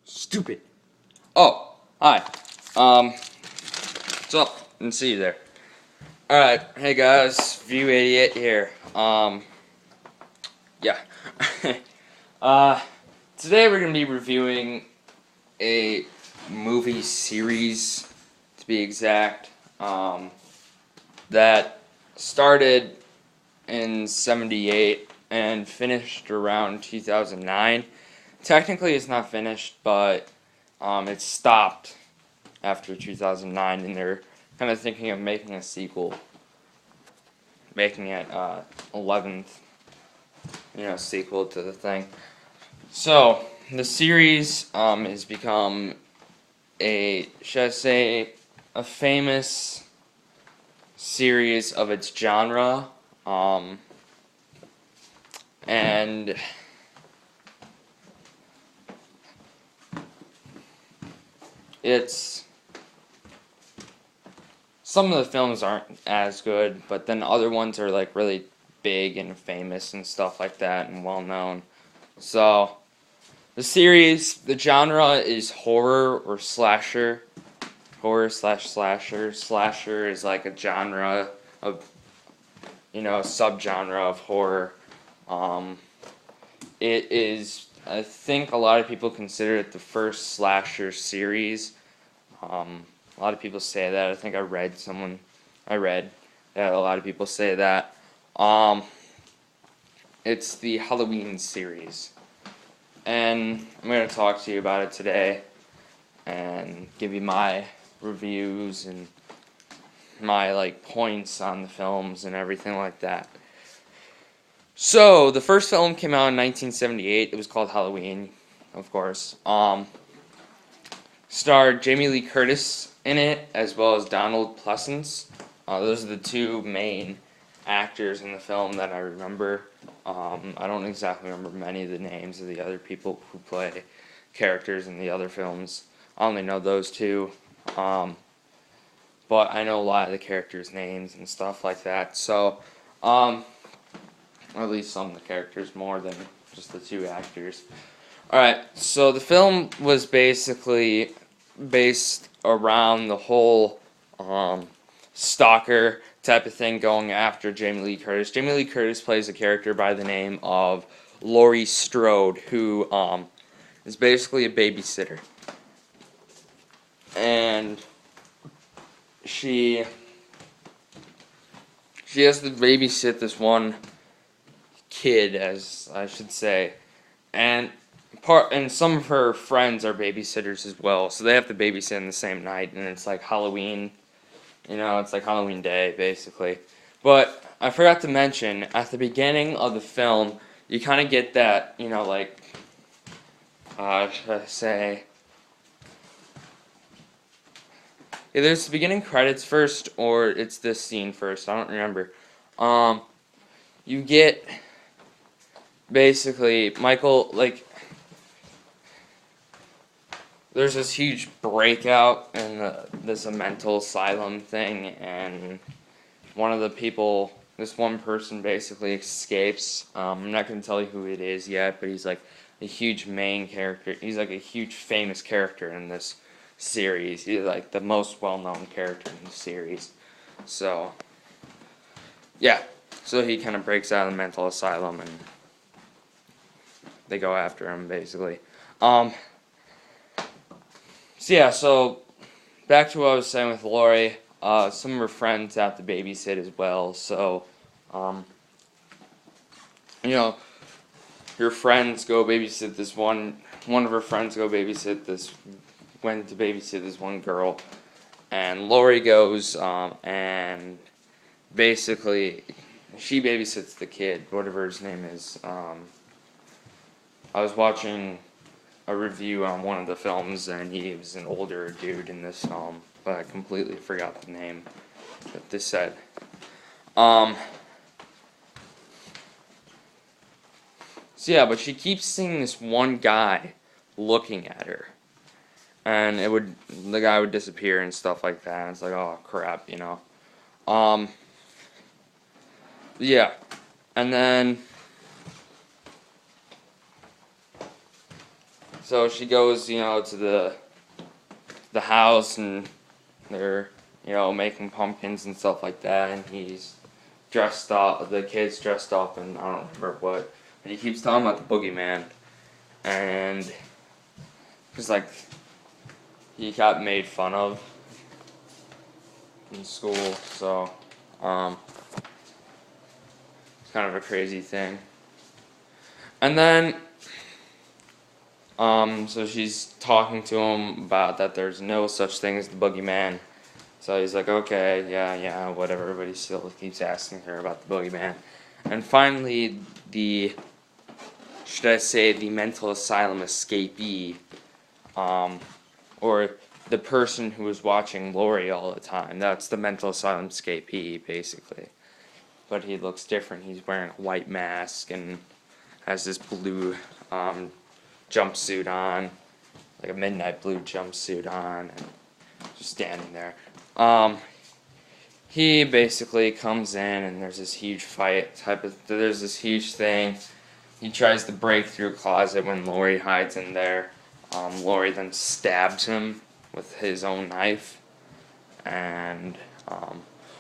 Stupid. Oh, hi. What's up? Didn't see you there. Alright, hey guys, View Idiot here. Yeah. uh, Today we're gonna be reviewing a movie series, to be exact, that started in '78 and finished around 2009. Technically, it's not finished, but it stopped after 2009, and they're kind of thinking of making a sequel, making it 11th, sequel to the thing. So the series has become should I say, a famous series of its genre, and it's some of the films aren't as good, but then other ones are like really big and famous and stuff like that and well known. So the genre is horror or slasher. Horror/slasher. Slasher is like a genre of, subgenre of horror. It is, I think a lot of people consider it the first slasher series. A lot of people say that. I think I read that a lot of people say that. It's the Halloween series. And I'm going to talk to you about it today and give you my reviews and my points on the films and everything like that. So, the first film came out in 1978. It was called Halloween, of course. Starred Jamie Lee Curtis in it, as well as Donald Pleasence. Those are the two main actors in the film that I remember. I don't exactly remember many of the names of the other people who play characters in the other films. I only know those two. But I know a lot of the characters' names and stuff like that. So, or at least some of the characters more than just the two actors. Alright, so the film was basically based around the whole stalker type of thing going after Jamie Lee Curtis. Jamie Lee Curtis plays a character by the name of Laurie Strode, who is basically a babysitter. And she has to babysit this one kid, as I should say, and some of her friends are babysitters as well, so they have to babysit in the same night, and it's like Halloween, it's like Halloween Day, basically. But I forgot to mention, at the beginning of the film, you kind of get that, should I say, either it's the beginning credits first, or it's this scene first, I don't remember. You get, basically, Michael, there's this huge breakout in this mental asylum thing, and this one person basically escapes. I'm not going to tell you who it is yet, but he's like a huge main character. He's like a huge famous character in this series. He's like the most well-known character in the series. So, yeah. So he kind of breaks out of the mental asylum, and they go after him, basically. So back to what I was saying with Laurie. Some of her friends have to babysit as well, so, her friends go babysit one of her friends went to babysit this one girl, and Laurie goes, and basically, she babysits the kid, whatever his name is. I was watching a review on one of the films, and he was an older dude in this film, but I completely forgot the name that this said. But she keeps seeing this one guy looking at her, and the guy would disappear and stuff like that, and it's like, oh crap, and then so she goes, to the house, and they're, making pumpkins and stuff like that, and he's dressed up, the kid's dressed up, and I don't remember what, and he keeps talking about the boogeyman, and it's like, he got made fun of in school, so, it's kind of a crazy thing. And then, so she's talking to him about that there's no such thing as the boogeyman. So he's like, okay, yeah, whatever, but he still keeps asking her about the boogeyman. And finally, should I say, the mental asylum escapee, or the person who was watching Lori all the time. That's the mental asylum escapee, basically. But he looks different. He's wearing a white mask and has this blue jumpsuit on, like a midnight blue jumpsuit on, and just standing there. He basically comes in, and there's this huge fight there's this huge thing. He tries to break through a closet when Lori hides in there. Lori then stabs him with his own knife, and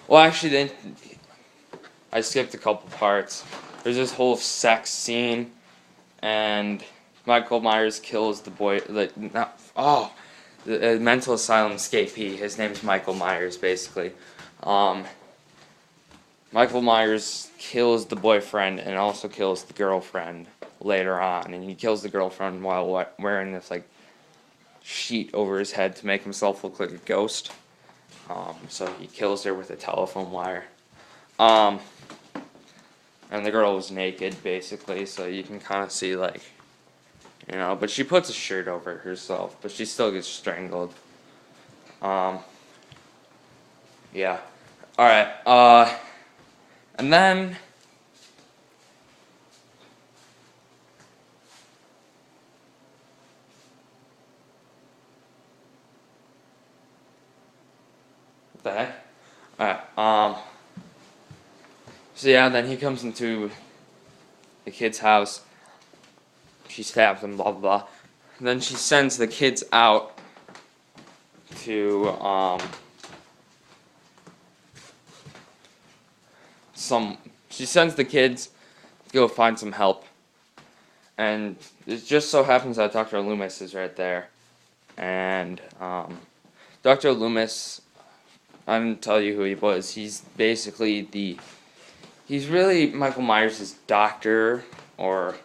well, actually, then I skipped a couple parts. There's this whole sex scene, and Michael Myers kills the boy. The mental asylum escapee. His name's Michael Myers, basically. Michael Myers kills the boyfriend and also kills the girlfriend later on, and he kills the girlfriend while wearing this sheet over his head to make himself look like a ghost. So he kills her with a telephone wire. And the girl was naked, basically, so you can kind of see, but she puts a shirt over herself, but she still gets strangled. Yeah. Alright, and then what the heck? Alright, so yeah, then he comes into the kid's house. She stabs him, blah, blah, blah. And then she sends the kids out to, she sends the kids to go find some help. And it just so happens that Dr. Loomis is right there. And, Dr. Loomis, I didn't tell you who he was. He's basically he's really Michael Myers' doctor, or,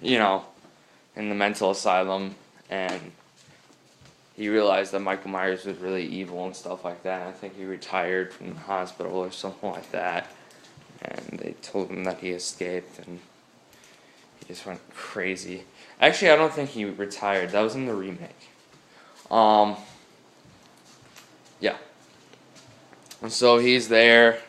in the mental asylum, and he realized that Michael Myers was really evil and stuff like that. I think he retired from the hospital or something like that, and they told him that he escaped, and he just went crazy. Actually, I don't think he retired. That was in the remake. Yeah. And so he's there.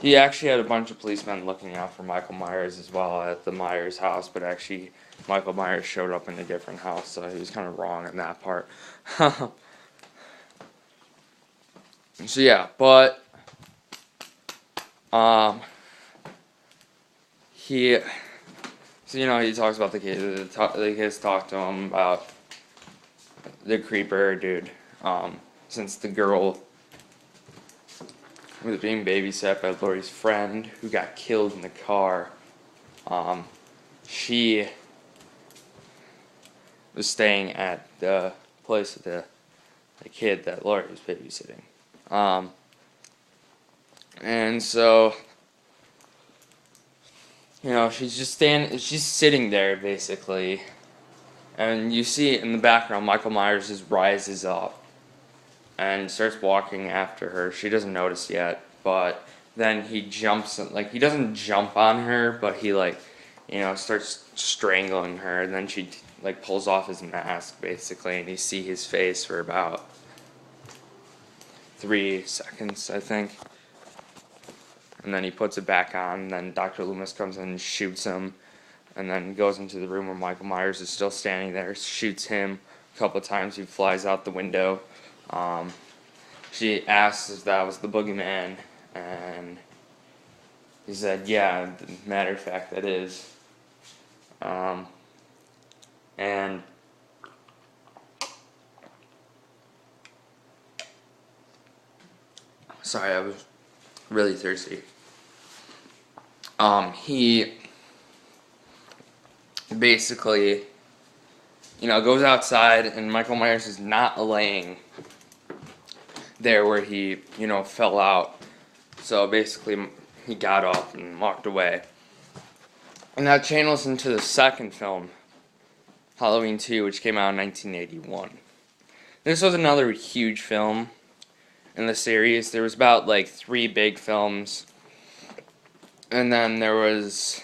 He actually had a bunch of policemen looking out for Michael Myers as well at the Myers house, but actually Michael Myers showed up in a different house, so he was kind of wrong in that part. So yeah, but he talks about the kids. The kids talk to him about the creeper dude. Since the girl was being babysat by Laurie's friend who got killed in the car, she was staying at the place of the kid that Laurie was babysitting. And so, she's sitting there basically, and you see in the background Michael Myers just rises up and starts walking after her. She doesn't notice yet, but then he jumps, he doesn't jump on her, but he starts strangling her, and then she pulls off his mask basically, and you see his face for about 3 seconds, I think. And then he puts it back on, and then Dr. Loomis comes in and shoots him, and then goes into the room where Michael Myers is still standing there, shoots him a couple of times. He flies out the window. She asks if that was the boogeyman, and he said, yeah, matter of fact, that is. And sorry, I was really thirsty. He basically, goes outside, and Michael Myers is not laying there where he, fell out. So basically, he got up and walked away. And that channels into the second film, Halloween 2, which came out in 1981. This was another huge film in the series. There was about like 3 big films. And then there was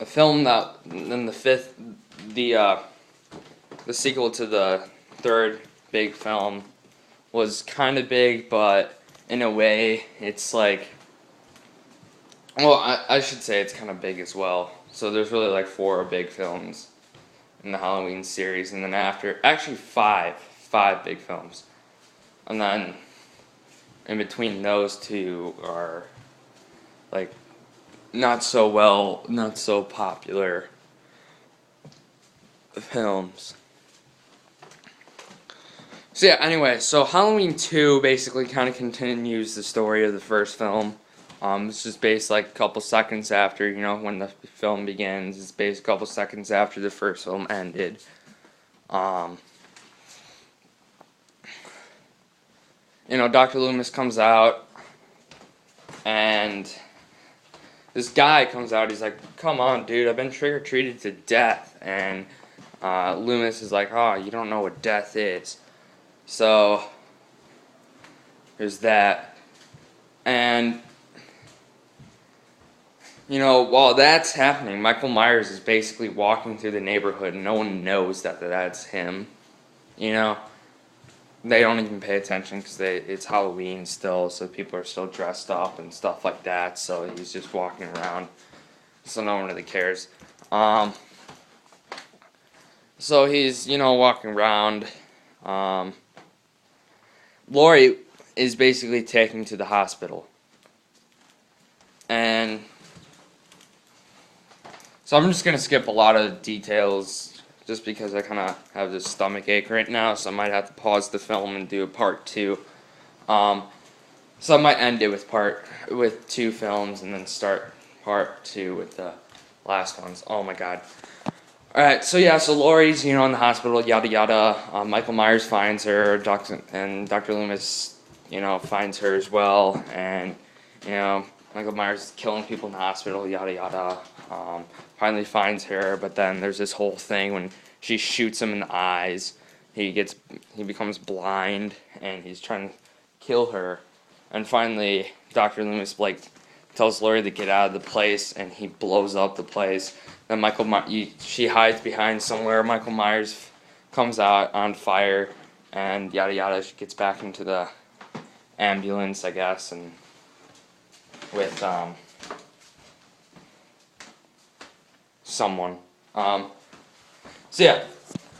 a film then the sequel to the third big film was kind of big, but in a way it's like, well, I should say it's kind of big as well. So there's really like 4 big films in the Halloween series, and then actually 5 big films. And then in between those 2 are like not so popular films. So yeah, anyway, so Halloween 2 basically kind of continues the story of the first film. It's just based like a couple seconds after, when the film begins. It's based a couple seconds after the first film ended. Dr. Loomis comes out, and this guy comes out. He's like, "Come on, dude, I've been trick-or-treated to death." And Loomis is like, "Oh, you don't know what death is." So there's that. And while that's happening, Michael Myers is basically walking through the neighborhood, and no one knows that that's him. They don't even pay attention because it's Halloween still, so people are still dressed up and stuff like that. So he's just walking around, so no one really cares. So he's walking around. Laurie is basically taken to the hospital, and so I'm just going to skip a lot of details just because I kind of have this stomach ache right now, so I might have to pause the film and do a part 2. So I might end it with 2 films and then start part 2 with the last ones. Oh my god. Alright, so Laurie's, in the hospital, yada yada. Michael Myers finds her, and Dr. Loomis, finds her as well, and, Michael Myers is killing people in the hospital, yada yada. Finally finds her, but then there's this whole thing when she shoots him in the eyes. He becomes blind, and he's trying to kill her. And finally, Dr. Loomis tells Laurie to get out of the place, and he blows up the place. Then she hides behind somewhere. Michael Myers comes out on fire, and yada yada. She gets back into the ambulance, I guess, and with someone.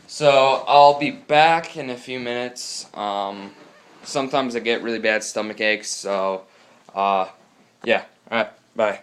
So I'll be back in a few minutes. Sometimes I get really bad stomach aches, so yeah. Alright, bye.